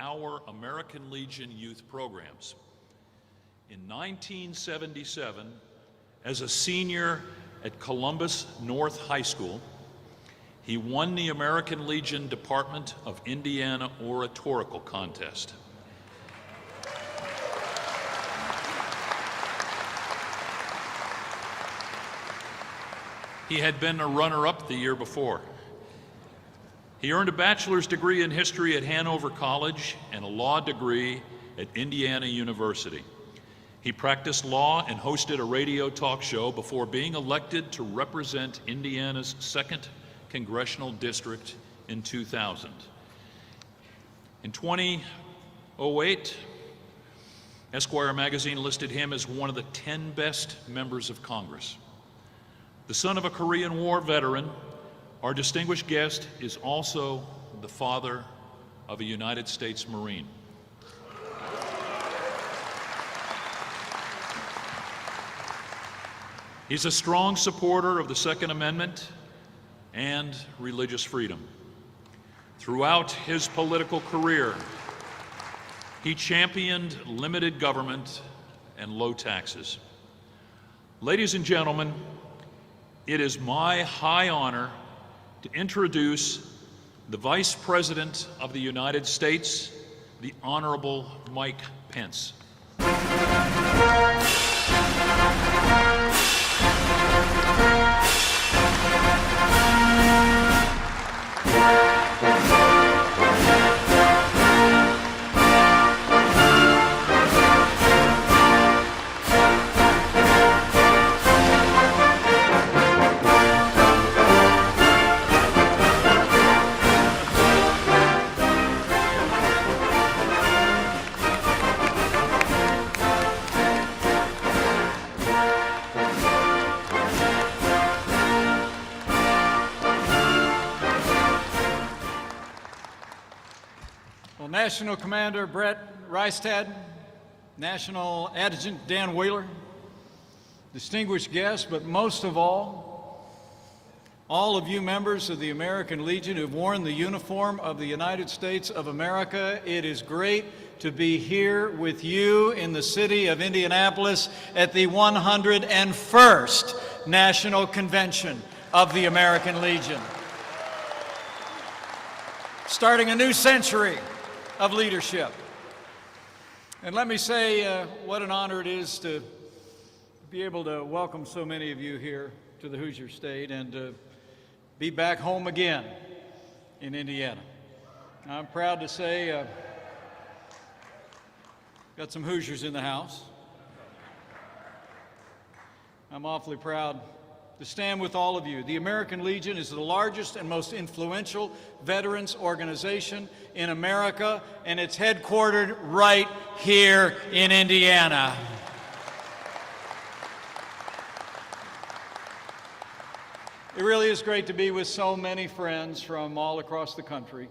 our American Legion youth programs. In 1977, as a senior at Columbus North High School, he won the American Legion Department of Indiana Oratorical Contest. He had been a runner-up the year before. He earned a bachelor's degree in history at Hanover College and a law degree at Indiana University. He practiced law and hosted a radio talk show before being elected to represent Indiana's 2nd Congressional District in 2000. In 2008, Esquire magazine listed him as one of the 10 best members of Congress. The son of a Korean War veteran, our distinguished guest is also the father of a United States Marine. He's a strong supporter of the Second Amendment and religious freedom. Throughout his political career, he championed limited government and low taxes. Ladies and gentlemen, it is my high honor to introduce the Vice President of the United States, the Honorable Mike Pence. National Commander Brett Reistad, National Adjutant Dan Wheeler, distinguished guests, but most of all of you members of the American Legion who've worn the uniform of the United States of America, it is great to be here with you in the city of Indianapolis at the 101st National Convention of the American Legion. Starting a new century of leadership. And let me say what an honor it is to be able to welcome so many of you here to the Hoosier State and to be back home again in Indiana. I'm proud to say got some Hoosiers in the house. I'm awfully proud to stand with all of you. The American Legion is the largest and most influential veterans organization in America, and it's headquartered right here in Indiana. It really is great to be with so many friends from all across the country,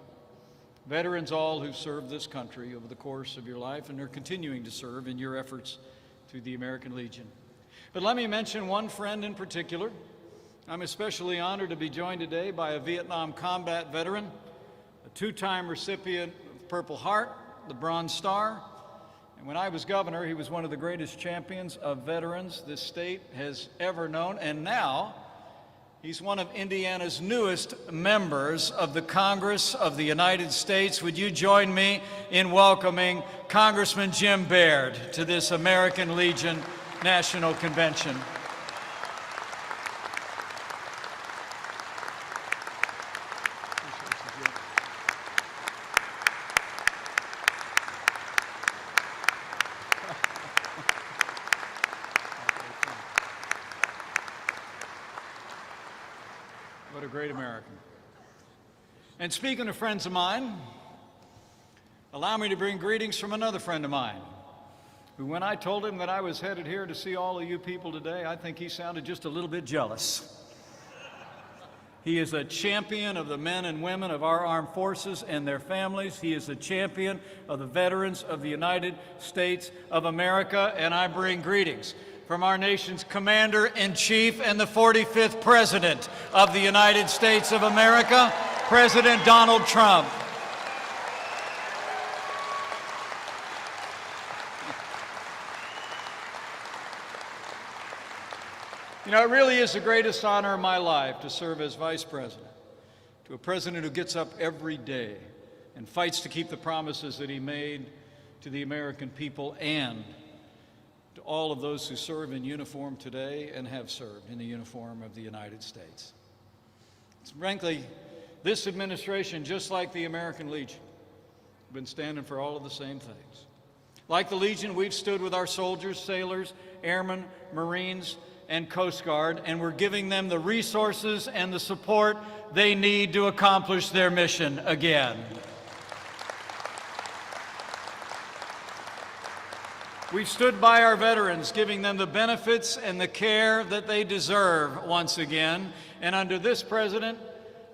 veterans all who served this country over the course of your life and are continuing to serve in your efforts through the American Legion. But let me mention one friend in particular. I'm especially honored to be joined today by a Vietnam combat veteran, a two-time recipient of the Purple Heart, the Bronze Star, and when I was governor, he was one of the greatest champions of veterans this state has ever known, and now he's one of Indiana's newest members of the Congress of the United States. Would you join me in welcoming Congressman Jim Baird to this American Legion National Convention? What a great American. And speaking of friends of mine, allow me to bring greetings from another friend of mine, who, when I told him that I was headed here to see all of you people today, I think he sounded just a little bit jealous. He is a champion of the men and women of our armed forces and their families. He is a champion of the veterans of the United States of America, and I bring greetings from our nation's Commander-in-Chief and the 45th President of the United States of America, President Donald Trump. It really is the greatest honor of my life to serve as Vice President to a president who gets up every day and fights to keep the promises that he made to the American people and to all of those who serve in uniform today and have served in the uniform of the United States. Frankly, this administration, just like the American Legion, have been standing for all of the same things. Like the Legion, we've stood with our soldiers, sailors, airmen, Marines, and Coast Guard, and we're giving them the resources and the support they need to accomplish their mission again. We've stood by our veterans, giving them the benefits and the care that they deserve once again. And under this president,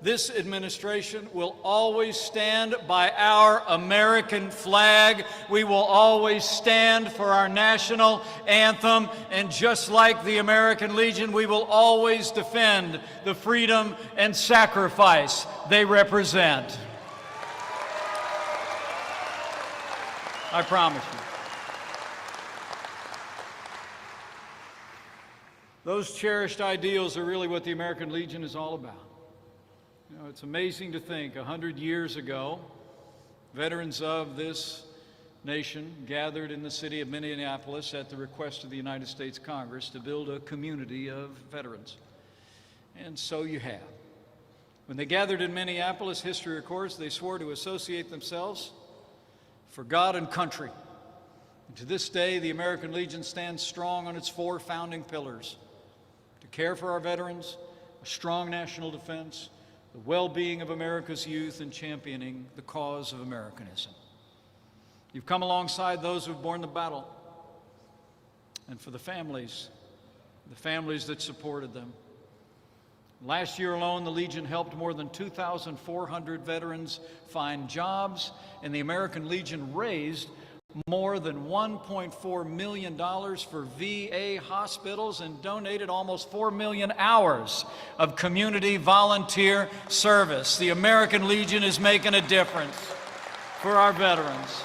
this administration will always stand by our American flag. We will always stand for our national anthem. And just like the American Legion, we will always defend the freedom and sacrifice they represent. I promise you. Those cherished ideals are really what the American Legion is all about. It's amazing to think 100 years ago, veterans of this nation gathered in the city of Indianapolis at the request of the United States Congress to build a community of veterans. And so you have. When they gathered in Minneapolis, history records, they swore to associate themselves for God and country. And to this day, the American Legion stands strong on its 4 founding pillars: to care for our veterans, a strong national defense, the well-being of America's youth, and championing the cause of Americanism. You've come alongside those who've borne the battle, and for the families that supported them. Last year alone, the Legion helped more than 2,400 veterans find jobs, and the American Legion raised more than $1.4 million for VA hospitals and donated almost 4 million hours of community volunteer service. The American Legion is making a difference for our veterans.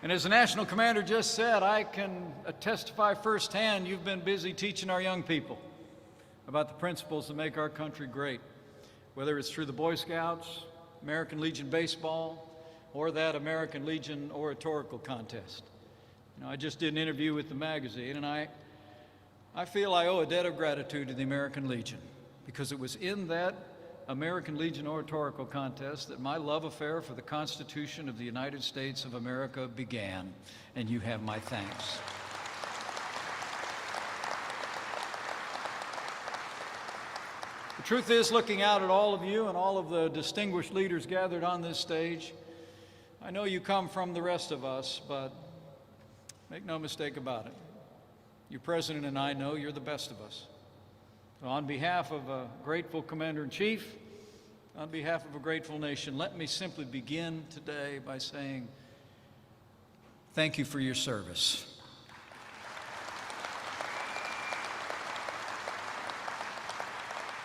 And as the National Commander just said, I can testify firsthand, you've been busy teaching our young people about the principles that make our country great, whether it's through the Boy Scouts, American Legion baseball, or that American Legion oratorical contest. I just did an interview with the magazine, and I feel I owe a debt of gratitude to the American Legion, because it was in that American Legion oratorical contest that my love affair for the Constitution of the United States of America began, and you have my thanks. The truth is, looking out at all of you and all of the distinguished leaders gathered on this stage, I know you come from the rest of us, but make no mistake about it. Your president and I know you're the best of us. So on behalf of a grateful Commander-in-Chief, on behalf of a grateful nation, let me simply begin today by saying thank you for your service.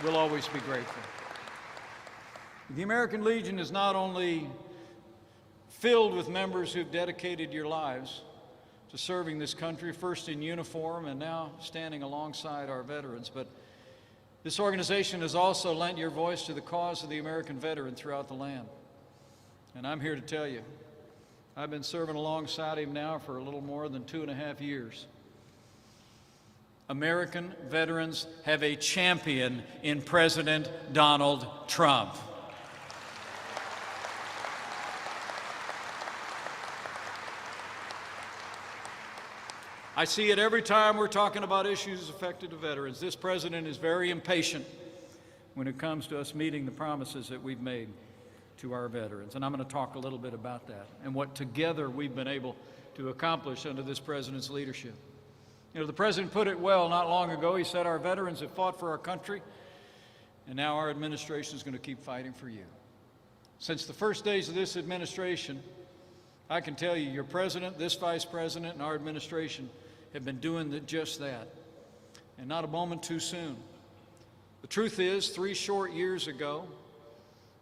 We'll always be grateful. The American Legion is not only filled with members who've dedicated your lives to serving this country, first in uniform and now standing alongside our veterans, but this organization has also lent your voice to the cause of the American veteran throughout the land. And I'm here to tell you, I've been serving alongside him now for a little more than 2.5 years. American veterans have a champion in President Donald Trump. I see it every time we're talking about issues affected to veterans. This president is very impatient when it comes to us meeting the promises that we've made to our veterans. And I'm going to talk a little bit about that and what together we've been able to accomplish under this president's leadership. The president put it well not long ago. He said, our veterans have fought for our country, and now our administration is going to keep fighting for you. Since the first days of this administration, I can tell you, your president, this vice president, and our administration have been doing just that, and not a moment too soon. The truth is, 3 short years ago,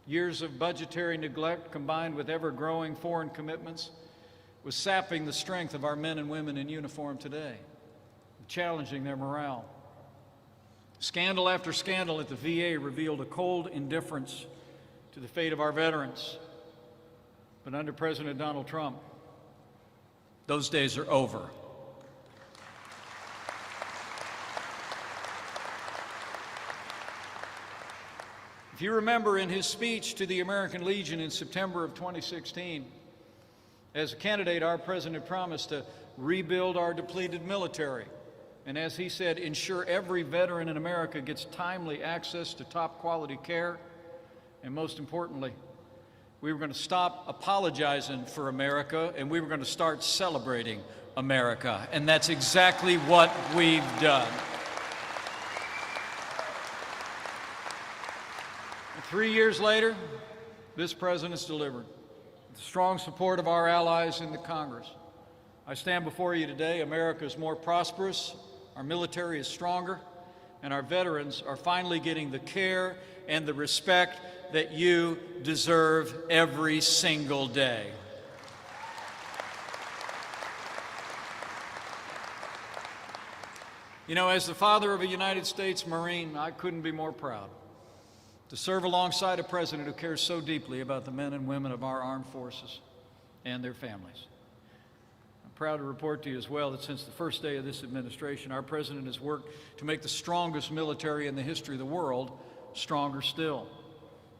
years of budgetary neglect combined with ever-growing foreign commitments was sapping the strength of our men and women in uniform today, challenging their morale. Scandal after scandal at the VA revealed a cold indifference to the fate of our veterans. But under President Donald Trump, those days are over. If you remember, in his speech to the American Legion in September of 2016, as a candidate, our president promised to rebuild our depleted military. And as he said, ensure every veteran in America gets timely access to top quality care. And most importantly, we were going to stop apologizing for America, and we were going to start celebrating America. And that's exactly what we've done. 3 years later, this president's delivered. With the strong support of our allies in the Congress, I stand before you today. America is more prosperous, our military is stronger, and our veterans are finally getting the care and the respect that you deserve every single day. You know, as the father of a United States Marine, I couldn't be more proud to serve alongside a president who cares so deeply about the men and women of our armed forces and their families. I'm proud to report to you as well that since the first day of this administration, our president has worked to make the strongest military in the history of the world stronger still.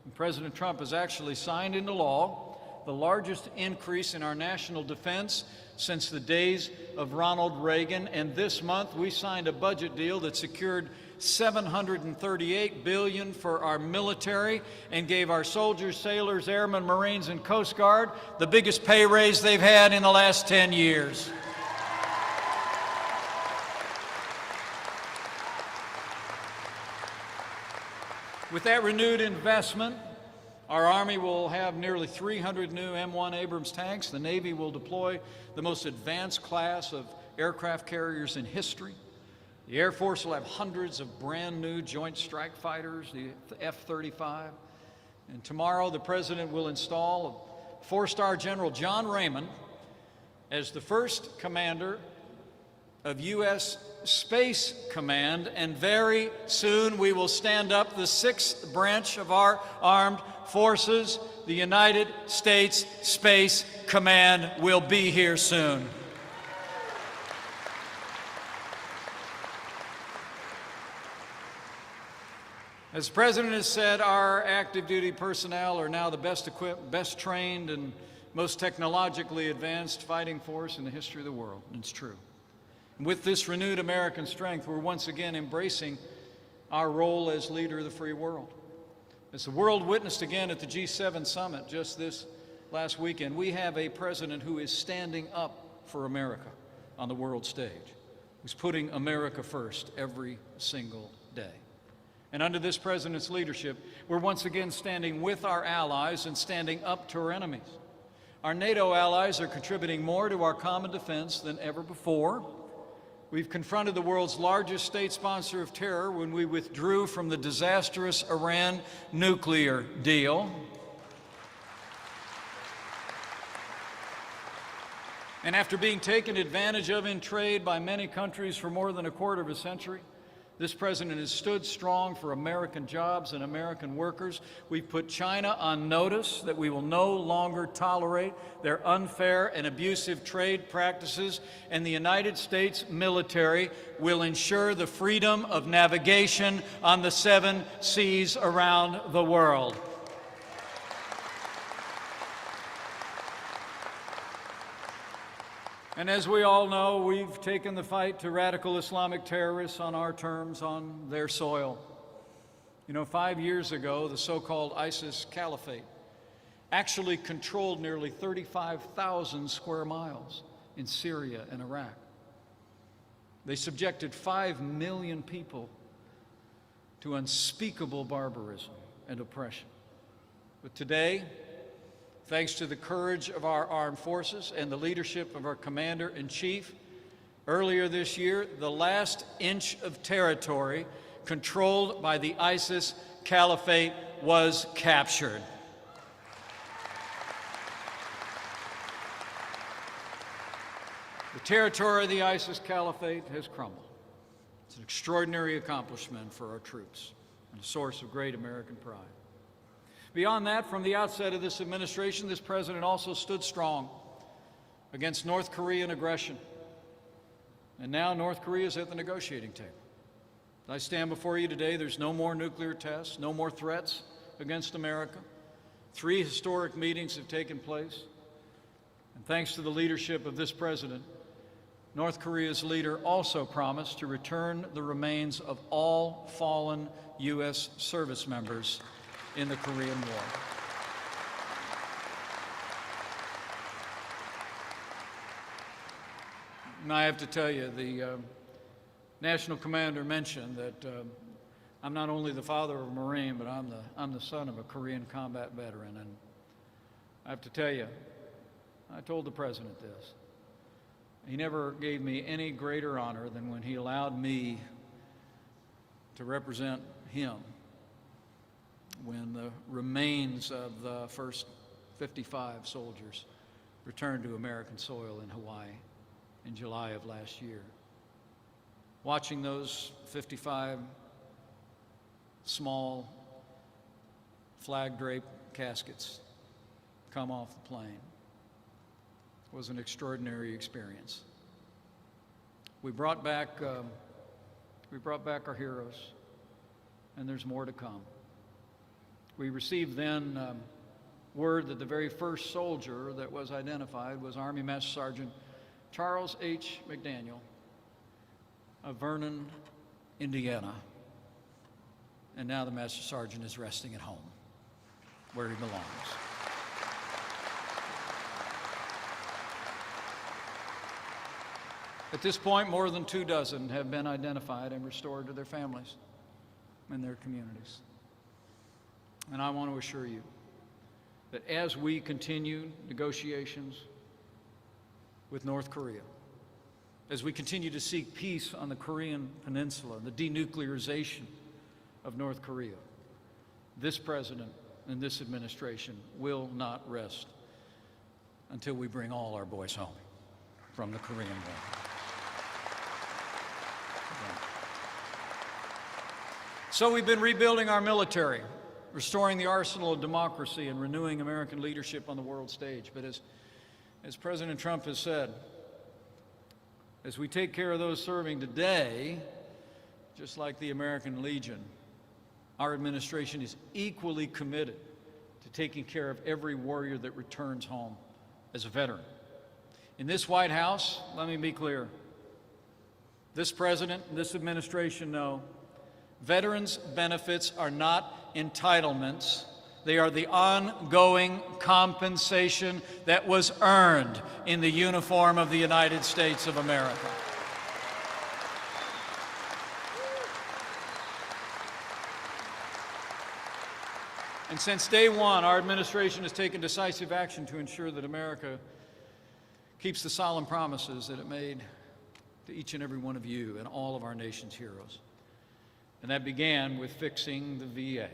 And President Trump has actually signed into law the largest increase in our national defense since the days of Ronald Reagan, and this month we signed a budget deal that secured $738 billion for our military and gave our soldiers, sailors, airmen, Marines, and Coast Guard the biggest pay raise they've had in the last 10 years. With that renewed investment, our Army will have nearly 300 new M1 Abrams tanks. The Navy will deploy the most advanced class of aircraft carriers in history. The Air Force will have hundreds of brand new Joint Strike Fighters, the F-35. And tomorrow, the President will install four-star General John Raymond as the first commander of U.S. Space Command, and very soon we will stand up the sixth branch of our armed forces. The United States Space Command will be here soon. As the President has said, our active duty personnel are now the best equipped, best trained, and most technologically advanced fighting force in the history of the world. And it's true. And with this renewed American strength, we're once again embracing our role as leader of the free world. As the world witnessed again at the G7 summit just this last weekend, we have a president who is standing up for America on the world stage, who's putting America first every single day. And under this president's leadership, we're once again standing with our allies and standing up to our enemies. Our NATO allies are contributing more to our common defense than ever before. We've confronted the world's largest state sponsor of terror when we withdrew from the disastrous Iran nuclear deal. And after being taken advantage of in trade by many countries for more than a quarter of a century, this president has stood strong for American jobs and American workers. We've put China on notice that we will no longer tolerate their unfair and abusive trade practices, and the United States military will ensure the freedom of navigation on the 7 seas around the world. And as we all know, we've taken the fight to radical Islamic terrorists on our terms, on their soil. You know, 5 years ago, the so-called ISIS caliphate actually controlled nearly 35,000 square miles in Syria and Iraq. They subjected 5 million people to unspeakable barbarism and oppression. But today, thanks to the courage of our armed forces and the leadership of our commander-in-chief, earlier this year, the last inch of territory controlled by the ISIS caliphate was captured. territory of the ISIS caliphate has crumbled. It's an extraordinary accomplishment for our troops and a source of great American pride. Beyond that, from the outset of this administration, this president also stood strong against North Korean aggression. And now North Korea is at the negotiating table. As I stand before you today, there's no more nuclear tests, no more threats against America. 3 historic meetings have taken place. And thanks to the leadership of this president, North Korea's leader also promised to return the remains of all fallen U.S. service members in the Korean War. And I have to tell you, the national commander mentioned that I'm not only the father of a Marine, but I'm the son of a Korean combat veteran. And I have to tell you, I told the president this. He never gave me any greater honor than when he allowed me to represent him when the remains of the first 55 soldiers returned to American soil in Hawaii in July of last year. Watching those 55 small flag-draped caskets come off the plane was an extraordinary experience. We brought back our heroes, and there's more to come. We received then word that the very first soldier that was identified was Army Master Sergeant Charles H. McDaniel of Vernon, Indiana. And now the Master Sergeant is resting at home, where he belongs. At this point, more than 24 have been identified and restored to their families and their communities. And I want to assure you that as we continue negotiations with North Korea, as we continue to seek peace on the Korean Peninsula, the denuclearization of North Korea, this president and this administration will not rest until we bring all our boys home from the Korean War. So we've been rebuilding our military, restoring the arsenal of democracy, and renewing American leadership on the world stage. But as President Trump has said, as we take care of those serving today, just like the American Legion, our administration is equally committed to taking care of every warrior that returns home as a veteran. In this White House, let me be clear, this president and this administration know veterans' benefits are not entitlements. They are the ongoing compensation that was earned in the uniform of the United States of America. And since day one, our administration has taken decisive action to ensure that America keeps the solemn promises that it made to each and every one of you and all of our nation's heroes. And that began with fixing the VA.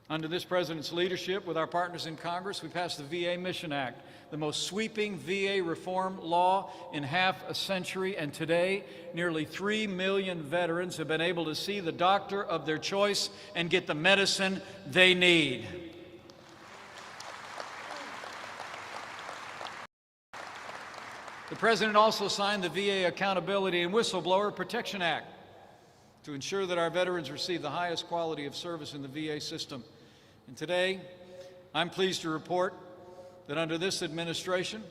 Under this president's leadership, with our partners in Congress, we passed the VA Mission Act, the most sweeping VA reform law in half a century, and today, nearly 3 million veterans have been able to see the doctor of their choice and get the medicine they need. The president also signed the VA Accountability and Whistleblower Protection Act to ensure that our veterans receive the highest quality of service in the VA system. And today, I'm pleased to report that under this administration,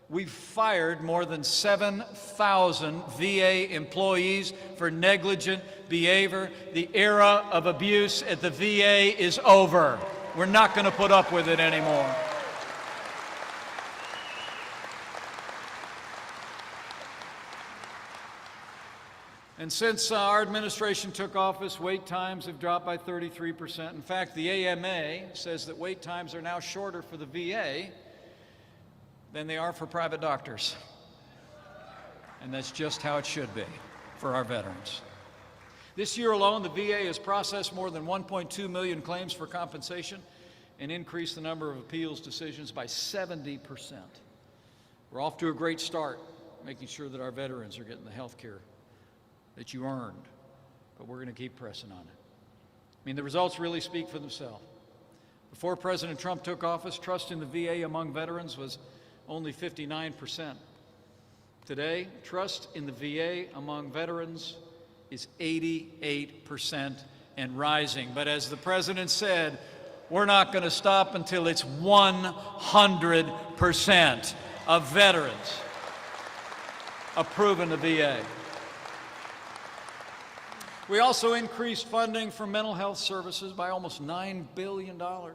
we've fired more than 7,000 VA employees for negligent behavior. The era of abuse at the VA is over. We're not going to put up with it anymore. And since our administration took office, wait times have dropped by 33%. In fact, the AMA says that wait times are now shorter for the VA than they are for private doctors. And that's just how it should be for our veterans. This year alone, the VA has processed more than 1.2 million claims for compensation and increased the number of appeals decisions by 70%. We're off to a great start making sure that our veterans are getting the health care that you earned, but we're going to keep pressing on it. I mean, the results really speak for themselves. Before President Trump took office, trust in the VA among veterans was only 59%. Today, trust in the VA among veterans is 88% and rising. But as the President said, we're not going to stop until it's 100% of veterans approving the VA. We also increased funding for mental health services by almost $9 billion. The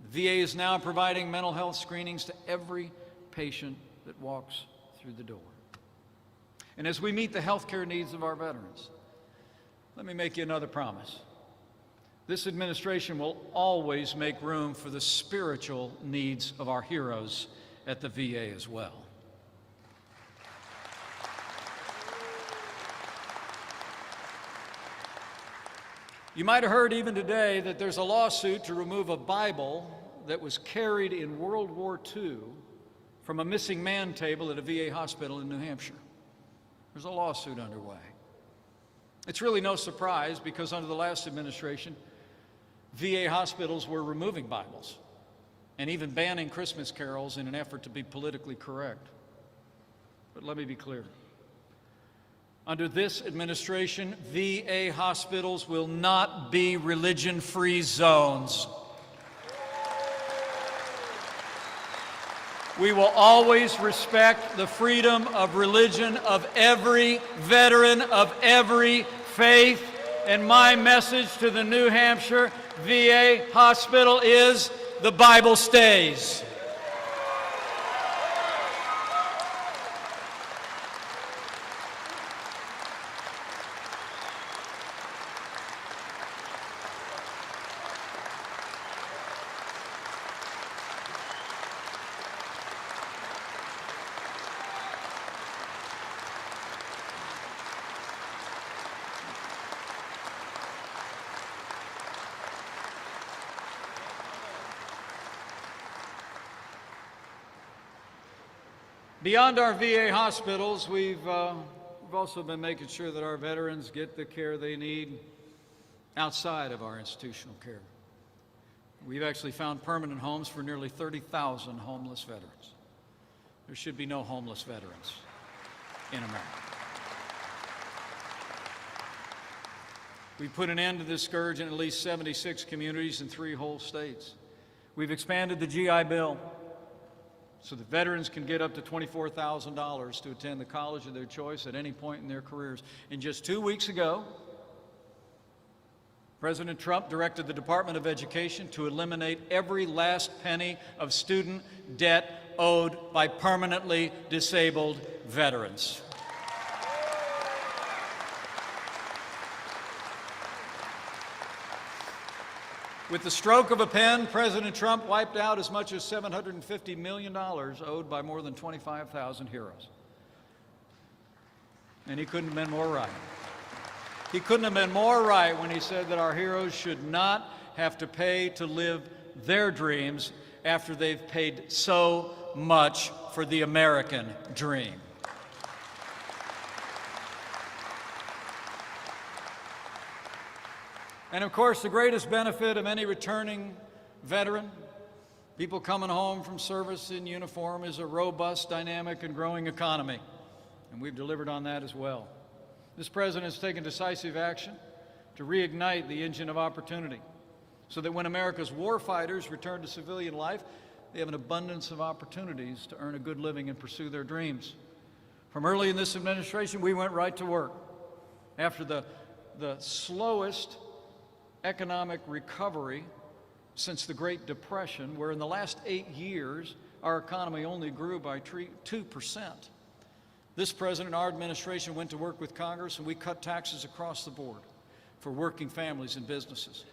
VA is now providing mental health screenings to every patient that walks through the door. And as we meet the health care needs of our veterans, let me make you another promise. This administration will always make room for the spiritual needs of our heroes at the VA as well. You might have heard even today that there's a lawsuit to remove a Bible that was carried in World War II from a missing man table at a VA hospital in New Hampshire. There's a lawsuit underway. It's really no surprise because under the last administration, VA hospitals were removing Bibles and even banning Christmas carols in an effort to be politically correct. But let me be clear. Under this administration, VA hospitals will not be religion-free zones. We will always respect the freedom of religion of every veteran of every faith. And my message to the New Hampshire VA hospital is, the Bible stays. Beyond our VA hospitals, we've also been making sure that our veterans get the care they need outside of our institutional care. We've actually found permanent homes for nearly 30,000 homeless veterans. There should be no homeless veterans in America. We've put an end to this scourge in at least 76 communities in 3 whole states. We've expanded the GI Bill so that veterans can get up to $24,000 to attend the college of their choice at any point in their careers. And just 2 weeks ago, President Trump directed the Department of Education to eliminate every last penny of student debt owed by permanently disabled veterans. With the stroke of a pen, President Trump wiped out as much as $750 million owed by more than 25,000 heroes. And he couldn't have been more right. He couldn't have been more right when he said that our heroes should not have to pay to live their dreams after they've paid so much for the American dream. And of course, the greatest benefit of any returning veteran, people coming home from service in uniform, is a robust, dynamic, and growing economy. And we've delivered on that as well. This president has taken decisive action to reignite the engine of opportunity so that when America's warfighters return to civilian life, they have an abundance of opportunities to earn a good living and pursue their dreams. From early in this administration, we went right to work. After the slowest economic recovery since the Great Depression, where in the last 8 years, our economy only grew by 2%. This president, our administration, went to work with Congress and we cut taxes across the board for working families and businesses.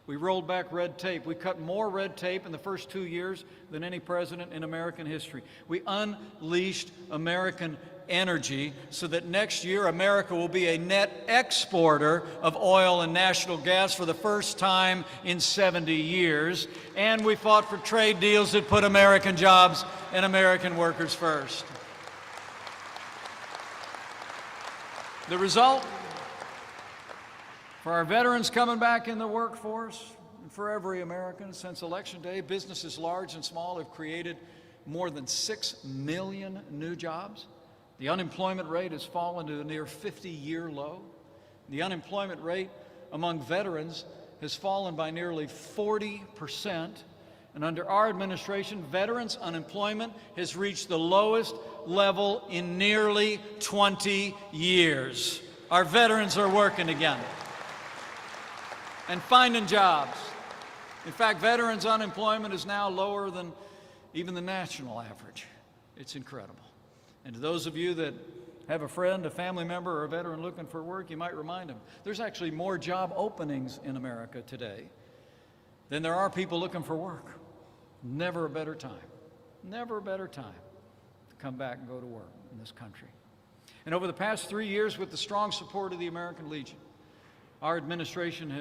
We rolled back red tape. We cut more red tape in the first 2 years than any president in American history. We unleashed American energy so that next year America will be a net exporter of oil and natural gas for the first time in 70 years. And we fought for trade deals that put American jobs and American workers first. The result, for our veterans coming back in the workforce, and for every American since Election Day, businesses large and small have created more than 6 million new jobs. The unemployment rate has fallen to a near 50-year low. The unemployment rate among veterans has fallen by nearly 40%. And under our administration, veterans' unemployment has reached the lowest level in nearly 20 years. Our veterans are working again and finding jobs. In fact, veterans' unemployment is now lower than even the national average. It's incredible. And to those of you that have a friend, a family member, or a veteran looking for work, you might remind them, there's actually more job openings in America today than there are people looking for work. Never a better time to come back and go to work in this country. And over the past 3 years, with the strong support of the American Legion, our administration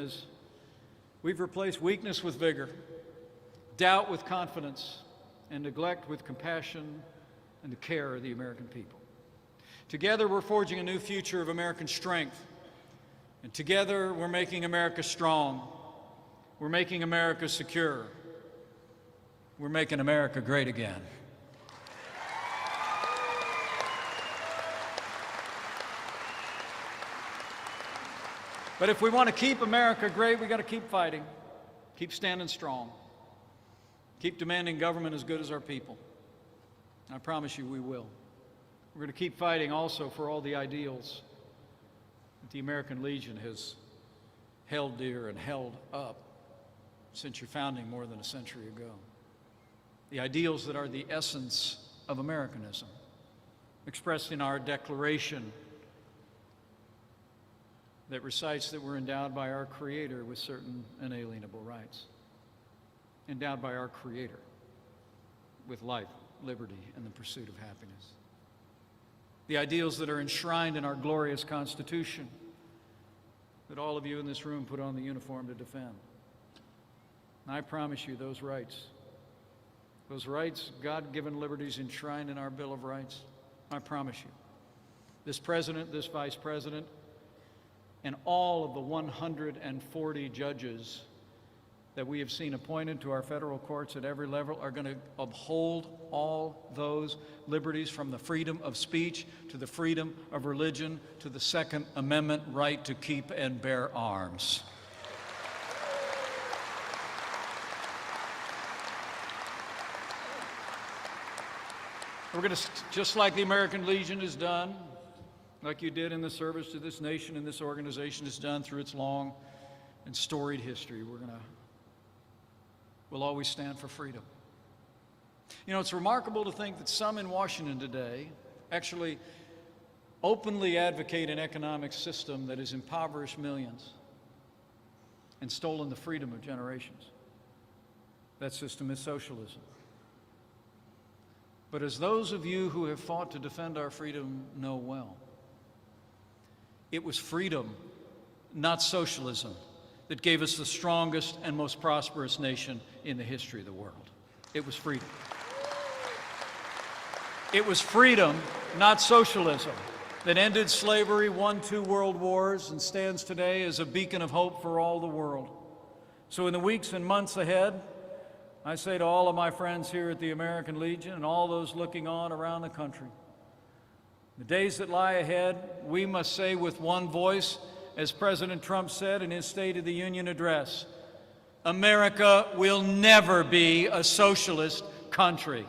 we've replaced weakness with vigor, doubt with confidence, and neglect with compassion and the care of the American people. Together, we're forging a new future of American strength. And together, we're making America strong. We're making America secure. We're making America great again. But if we want to keep America great, we've got to keep fighting, keep standing strong, keep demanding government as good as our people. I promise you we will. We're going to keep fighting also for all the ideals that the American Legion has held dear and held up since your founding more than a century ago. The ideals that are the essence of Americanism, expressed in our Declaration that recites that we're endowed by our Creator with certain inalienable rights, endowed by our Creator with life, liberty, and the pursuit of happiness. The ideals that are enshrined in our glorious Constitution that all of you in this room put on the uniform to defend. And I promise you those rights, God-given liberties enshrined in our Bill of Rights, I promise you, this President, this Vice President, and all of the 140 judges that we have seen appointed to our federal courts at every level are going to uphold all those liberties, from the freedom of speech to the freedom of religion to the Second Amendment right to keep and bear arms. We're going to, just like the American Legion has done, like you did in the service to this nation and this organization has done through its long and storied history, we'll always stand for freedom. You know, it's remarkable to think that some in Washington today actually openly advocate an economic system that has impoverished millions and stolen the freedom of generations. That system is socialism. But as those of you who have fought to defend our freedom know well, it was freedom, not socialism, that gave us the strongest and most prosperous nation in the history of the world. It was freedom. It was freedom, not socialism, that ended slavery, won 2 world wars, and stands today as a beacon of hope for all the world. So in the weeks and months ahead, I say to all of my friends here at the American Legion and all those looking on around the country, the days that lie ahead, we must say with one voice, as President Trump said in his State of the Union address, America will never be a socialist country.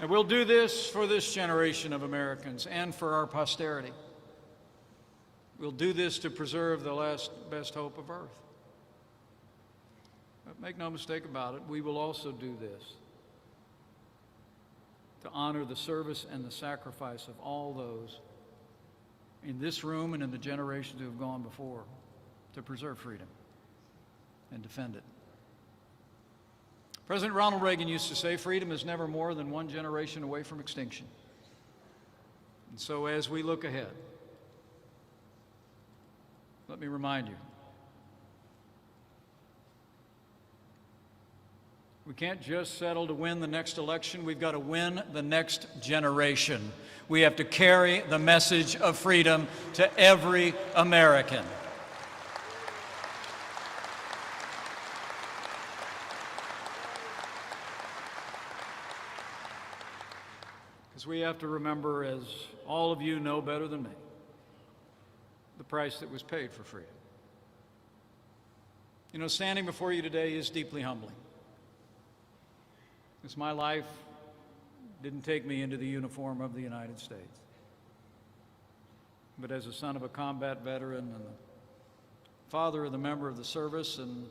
And we'll do this for this generation of Americans and for our posterity. We'll do this to preserve the last best hope of earth. But make no mistake about it, we will also do this to honor the service and the sacrifice of all those in this room and in the generations who have gone before to preserve freedom and defend it. President Ronald Reagan used to say, freedom is never more than one generation away from extinction. And so as we look ahead, let me remind you, we can't just settle to win the next election. We've got to win the next generation. We have to carry the message of freedom to every American. Because we have to remember, as all of you know better than me, the price that was paid for freedom. You know, standing before you today is deeply humbling. Because my life didn't take me into the uniform of the United States. But as a son of a combat veteran and the father of the member of the service and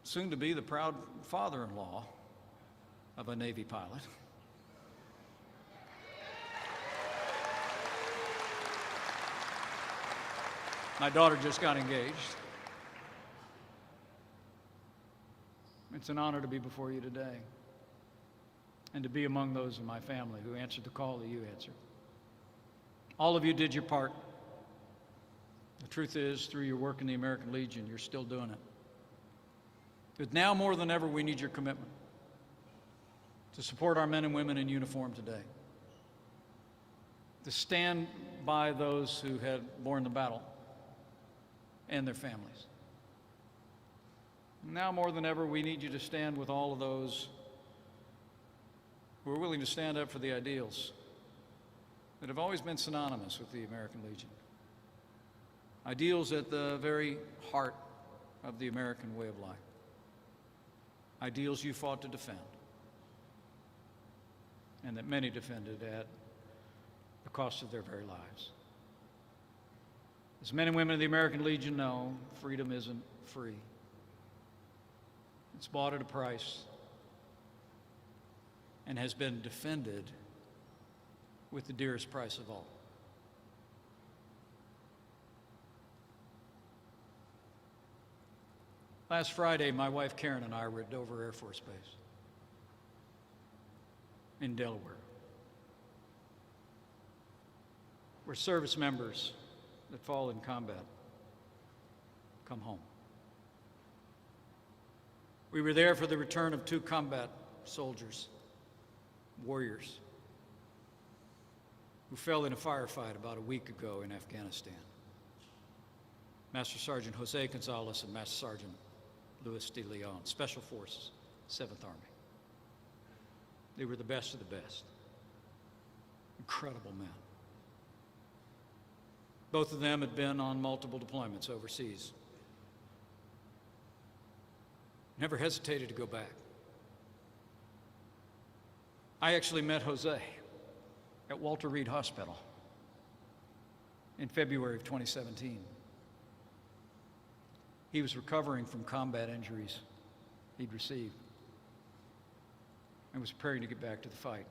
soon to be the proud father-in-law of a Navy pilot, my daughter just got engaged. It's an honor to be before you today and to be among those in my family who answered the call that you answered. All of you did your part. The truth is, through your work in the American Legion, you're still doing it. But now more than ever, we need your commitment to support our men and women in uniform today, to stand by those who had borne the battle and their families. Now more than ever, we need you to stand with all of those who are willing to stand up for the ideals that have always been synonymous with the American Legion. Ideals at the very heart of the American way of life. Ideals you fought to defend, and that many defended at the cost of their very lives. As men and women of the American Legion know, freedom isn't free. It's bought at a price and has been defended with the dearest price of all. Last Friday, my wife Karen and I were at Dover Air Force Base in Delaware, where service members that fall in combat come home. We were there for the return of 2 combat soldiers, warriors, who fell in a firefight about a week ago in Afghanistan. Master Sergeant Jose Gonzalez and Master Sergeant Luis de Leon, Special Forces, 7th Army. They were the best of the best. Incredible men. Both of them had been on multiple deployments overseas. Never hesitated to go back. I actually met Jose at Walter Reed Hospital in February of 2017. He was recovering from combat injuries he'd received and was preparing to get back to the fight.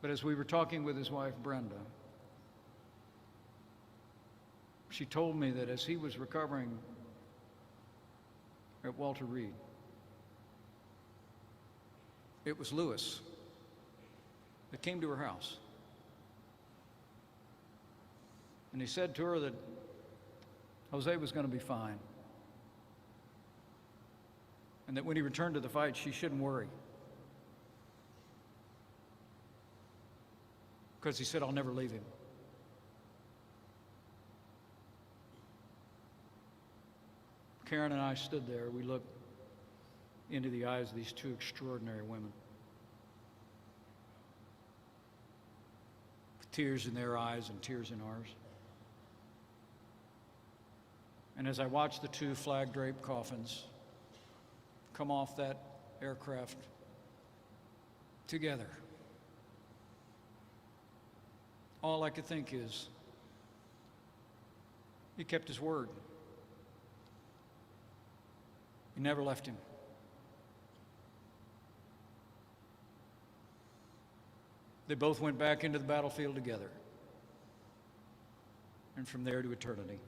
But as we were talking with his wife, Brenda, she told me that as he was recovering at Walter Reed, it was Louis that came to her house. And he said to her that Jose was going to be fine, and that when he returned to the fight, she shouldn't worry. Because he said, I'll never leave him. Karen and I stood there. We looked into the eyes of these 2 extraordinary women, with tears in their eyes and tears in ours. And as I watched the 2 flag-draped coffins come off that aircraft together, all I could think is, he kept his word. He never left him. They both went back into the battlefield together, and from there to eternity.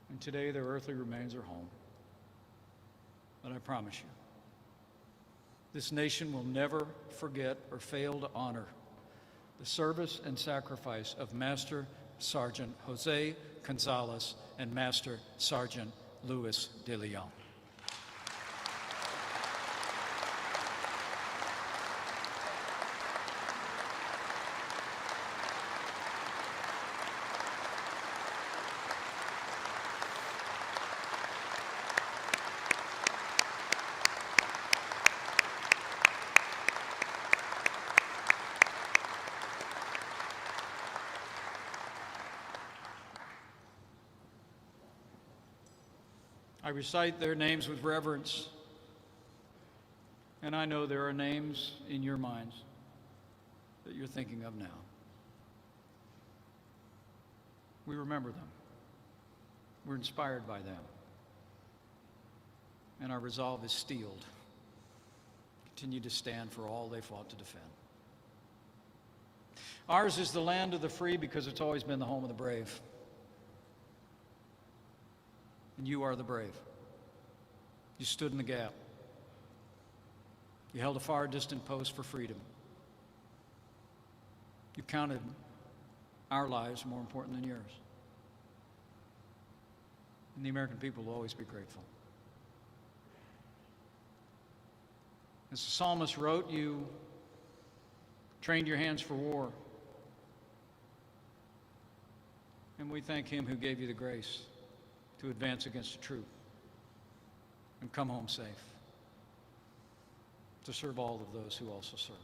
And today their earthly remains are home. But I promise you, this nation will never forget or fail to honor the service and sacrifice of Master Sergeant Jose Gonzalez and Master Sergeant Luis de Leon. I recite their names with reverence, and I know there are names in your minds that you're thinking of now. We remember them. We're inspired by them. And our resolve is steeled. Continue to stand for all they fought to defend. Ours is the land of the free because it's always been the home of the brave. And you are the brave. You stood in the gap. You held a far distant post for freedom. You counted our lives more important than yours. And the American people will always be grateful. As the psalmist wrote, you trained your hands for war. And we thank him who gave you the grace to advance against the truth and come home safe, to serve all of those who also serve.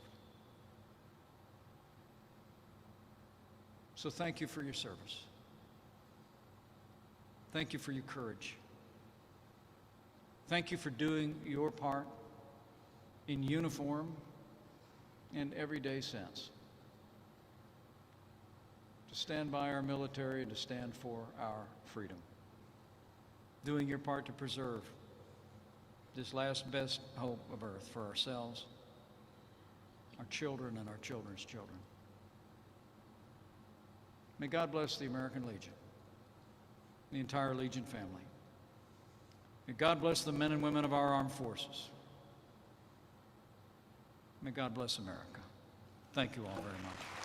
So thank you for your service. Thank you for your courage. Thank you for doing your part in uniform and everyday sense, to stand by our military and to stand for our freedom, doing your part to preserve this last best hope of earth for ourselves, our children, and our children's children. May God bless the American Legion, the entire Legion family. May God bless the men and women of our armed forces. May God bless America. Thank you all very much.